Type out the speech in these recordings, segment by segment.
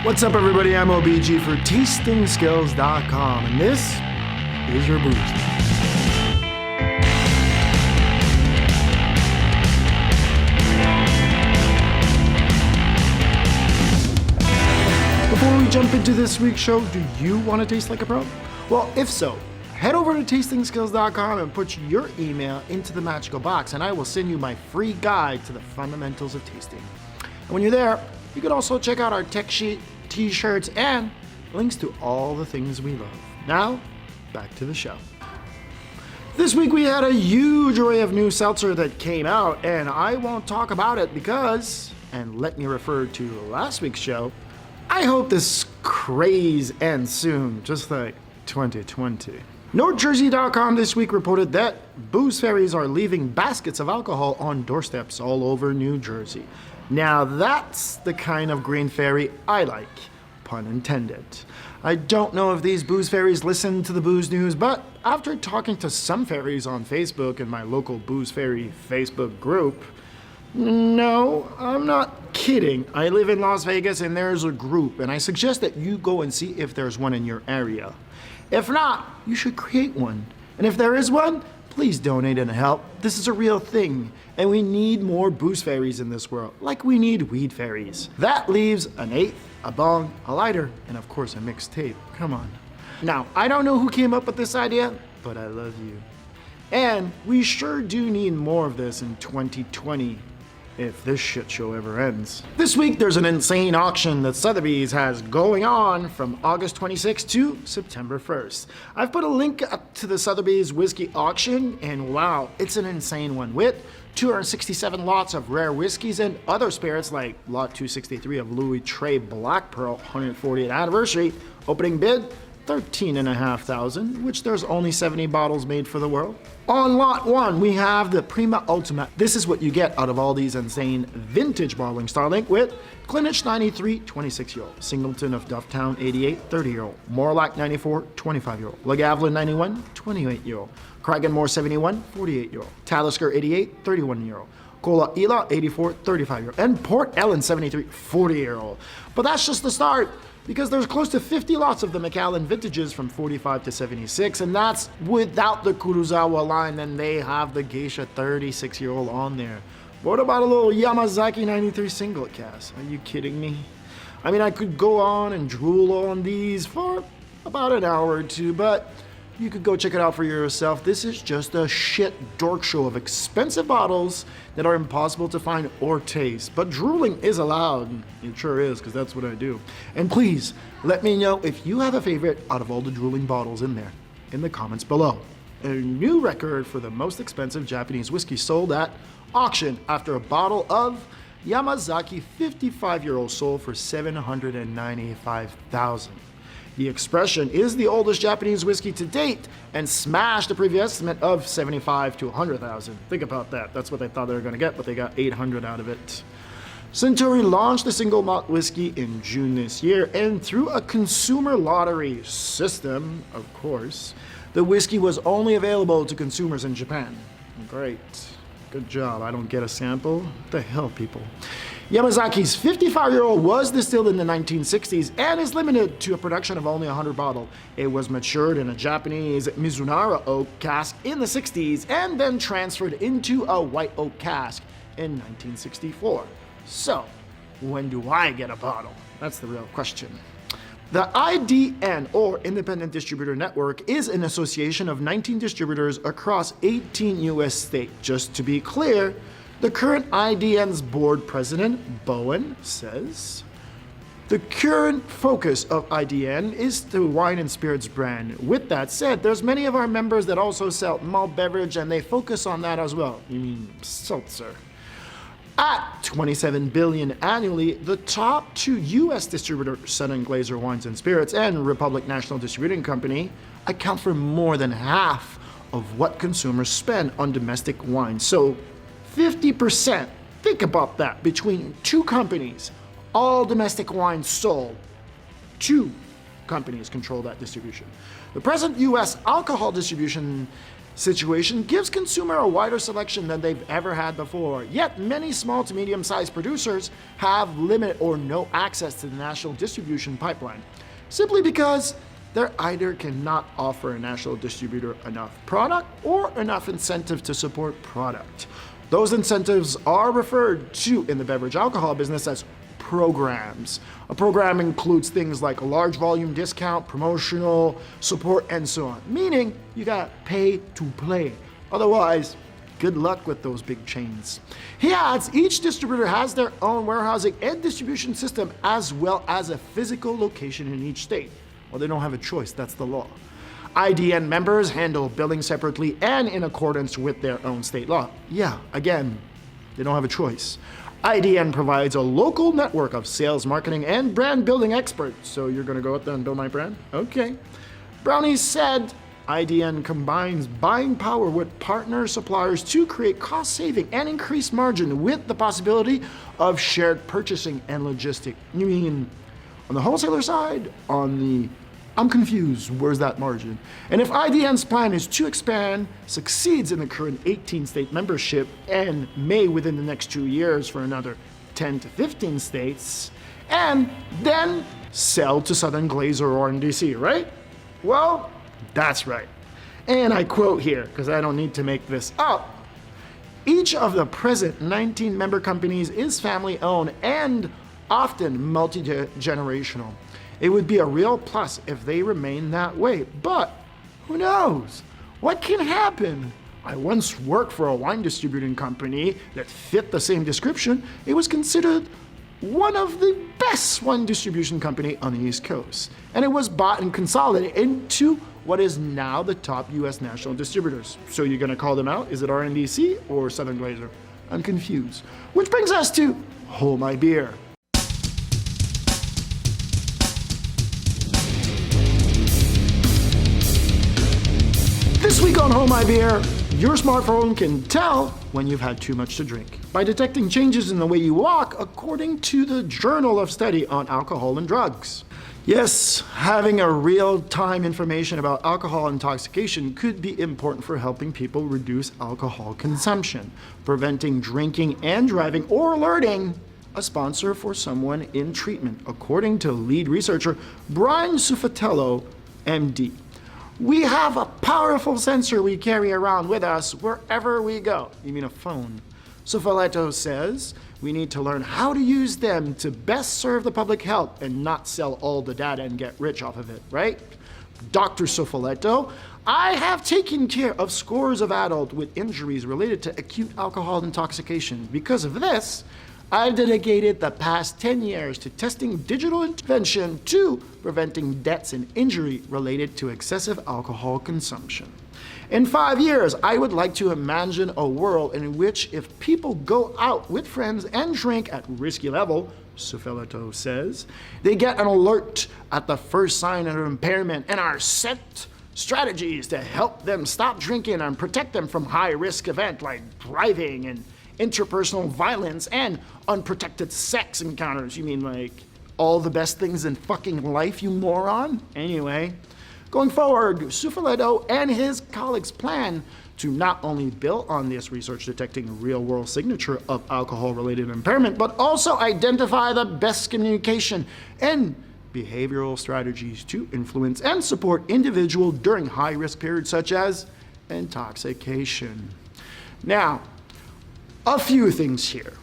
What's up, everybody? I'm OBG for TastingSkills.com, and this is your booze. Before we jump into this week's show, do you want to taste like a pro? Well, if so, head over to TastingSkills.com and put your email into the magical box, and I will send you my free guide to the fundamentals of tasting. And when you're there, you can also check out our tech sheet, t-shirts, and links to all the things we love. Now, back to the show. This week we had a huge array of new seltzer that came out, and I won't talk about it because, and let me refer to last week's show, I hope this craze ends soon, just like 2020. NorthJersey.com this week reported that booze fairies are leaving baskets of alcohol on doorsteps all over New Jersey. Now that's the kind of green fairy I like, pun intended. I don't know if these booze fairies listen to the booze news, but after talking to some fairies on Facebook in my local booze fairy Facebook group, no, I'm not kidding. I live in Las Vegas and there's a group, and I suggest that you go and see if there's one in your area. If not, you should create one. And if there is one, please donate and help. This is a real thing, and we need more booze fairies in this world, like we need weed fairies. That leaves an eighth, a bong, a lighter, and of course a mixed tape. Come on. Now, I don't know who came up with this idea, but I love you. And we sure do need more of this in 2020. If this shit show ever ends. This week, there's an insane auction that Sotheby's has going on from August 26th to September 1st. I've put a link up to the Sotheby's whiskey auction, and wow, it's an insane one with 267 lots of rare whiskeys and other spirits like lot 263 of Louis Trey Black Pearl 140th anniversary. Opening bid, $13,500, which there's only 70 bottles made for the world. On lot 1, we have the Prima Ultima. This is what you get out of all these insane vintage bottling Starlink with Clinich 93, 26-year-old, Singleton of Dufftown 88, 30-year-old, Morlock 94, 25-year-old, Lagavulin 91, 28-year-old, Cragganmore 71, 48-year-old, Talisker 88, 31-year-old, Kola Ila 84, 35-year-old, and Port Ellen 73, 40-year-old. But that's just the start, because there's close to 50 lots of the Macallan vintages from 45 to 76, and that's without the Kurosawa line, and they have the Geisha 36-year-old on there. What about a little Yamazaki 93 single cast? Are you kidding me? I mean, I could go on and drool on these for about an hour or two, but you could go check it out for yourself. This is just a shit dork show of expensive bottles that are impossible to find or taste. But drooling is allowed. It sure is, because that's what I do. And please, let me know if you have a favorite out of all the drooling bottles in there in the comments below. A new record for the most expensive Japanese whiskey sold at auction after a bottle of Yamazaki 55-year-old sold for $795,000. The Expression is the oldest Japanese whiskey to date and smashed the previous estimate of $75,000 to $100,000. Think about that. That's what they thought they were going to get, but they got $800 out of it. Suntory launched the single malt whiskey in June this year, and through a consumer lottery system, of course, the whiskey was only available to consumers in Japan. Great. Good job. I don't get a sample. What the hell, people? Yamazaki's 55-year-old was distilled in the 1960s and is limited to a production of only 100 bottles. It was matured in a Japanese Mizunara oak cask in the 60s and then transferred into a white oak cask in 1964. So, when do I get a bottle? That's the real question. The IDN, or Independent Distributor Network, is an association of 19 distributors across 18 U.S. states. Just to be clear, the current IDN's board president, Bowen, says, the current focus of IDN is the wine and spirits brand. With that said, there's many of our members that also sell malt beverage, and they focus on that as well. You mean seltzer. At $27 billion annually, the top two U.S. distributors, Southern Glazer Wines and Spirits and Republic National Distributing Company, account for more than half of what consumers spend on domestic wine. So 50%, think about that, between two companies, all domestic wine sold. Two companies control that distribution. The present U.S. alcohol distribution situation gives consumer a wider selection than they've ever had before. Yet many small to medium-sized producers have limited or no access to the national distribution pipeline, simply because they either cannot offer a national distributor enough product or enough incentive to support product. Those incentives are referred to in the beverage alcohol business as programs. A program includes things like a large volume discount, promotional support, and so on, meaning you gotta pay to play. Otherwise, good luck with those big chains. He adds, each distributor has their own warehousing and distribution system as well as a physical location in each state. Well, they don't have a choice, that's the law. IDN members handle billing separately and in accordance with their own state law. Yeah, again, they don't have a choice. IDN provides a local network of sales, marketing, and brand building experts. So you're gonna go out there and build my brand? Okay. Brownie said IDN combines buying power with partner suppliers to create cost saving and increased margin with the possibility of shared purchasing and logistics. You mean on the wholesaler side, I'm confused, where's that margin? And if IDN's plan is to expand, succeeds in the current 18-state membership, and may within the next 2 years for another 10 to 15 states, and then sell to Southern Glazer's or RNDC, right? Well, that's right. And I quote here, because I don't need to make this up. Each of the present 19 member companies is family-owned and often multi-generational. It would be a real plus if they remain that way, but who knows? What can happen? I once worked for a wine distributing company that fit the same description. It was considered one of the best wine distribution company on the East Coast, and it was bought and consolidated into what is now the top US national distributors. So you're gonna call them out? Is it RNDC or Southern Glazer's? I'm confused. Which brings us to Hold My Beer. This week on Hold My Beer, your smartphone can tell when you've had too much to drink by detecting changes in the way you walk, according to the Journal of Study on Alcohol and Drugs. Yes, having a real-time information about alcohol intoxication could be important for helping people reduce alcohol consumption, preventing drinking and driving, or alerting a sponsor for someone in treatment, according to lead researcher Brian Sufatello, MD. We have a powerful sensor we carry around with us wherever we go. You mean a phone? Sufatello says we need to learn how to use them to best serve the public health and not sell all the data and get rich off of it, right? Dr. Sufatello, I have taken care of scores of adults with injuries related to acute alcohol intoxication. Because of this, I've dedicated the past 10 years to testing digital intervention to preventing deaths and injury related to excessive alcohol consumption. In 5 years, I would like to imagine a world in which if people go out with friends and drink at risky level, Sufatello says, they get an alert at the first sign of impairment and are set strategies to help them stop drinking and protect them from high-risk events like driving and interpersonal violence and unprotected sex encounters. You mean like all the best things in fucking life, you moron? Anyway, going forward, Sufatello and his colleagues plan to not only build on this research detecting real-world signature of alcohol-related impairment, but also identify the best communication and behavioral strategies to influence and support individuals during high-risk periods such as intoxication. Now, a few things here.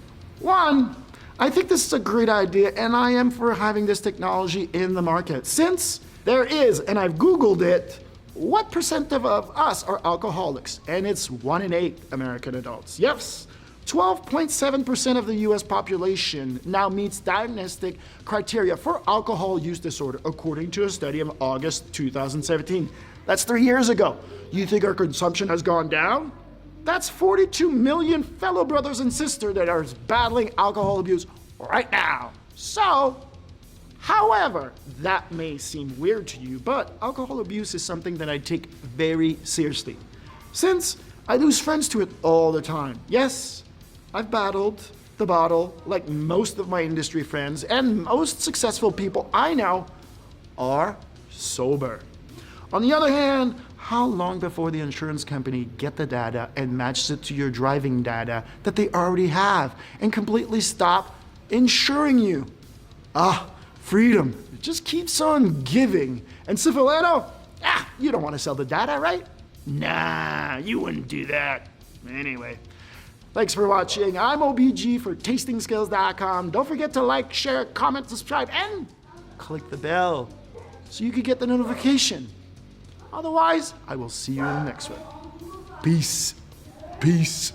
One, I think this is a great idea, and I am for having this technology in the market. Since there is, and I've Googled it, what percent of us are alcoholics? And it's 1 in 8 American adults. Yes, 12.7% of the US population now meets diagnostic criteria for alcohol use disorder, according to a study of August 2017. That's 3 years ago. You think our consumption has gone down? That's 42 million fellow brothers and sisters that are battling alcohol abuse right now. So, however, that may seem weird to you, but alcohol abuse is something that I take very seriously, since I lose friends to it all the time. Yes, I've battled the bottle like most of my industry friends, and most successful people I know are sober. On the other hand, How long before the insurance company get the data and matches it to your driving data that they already have and completely stop insuring you? Freedom. It just keeps on giving. And Cifaleno, you don't want to sell the data, right? Nah, you wouldn't do that. Anyway, thanks for watching. I'm OBG for TastingSkills.com. Don't forget to like, share, comment, subscribe, and click the bell so you can get the notification. Otherwise, I will see you in the next one. Peace. Peace.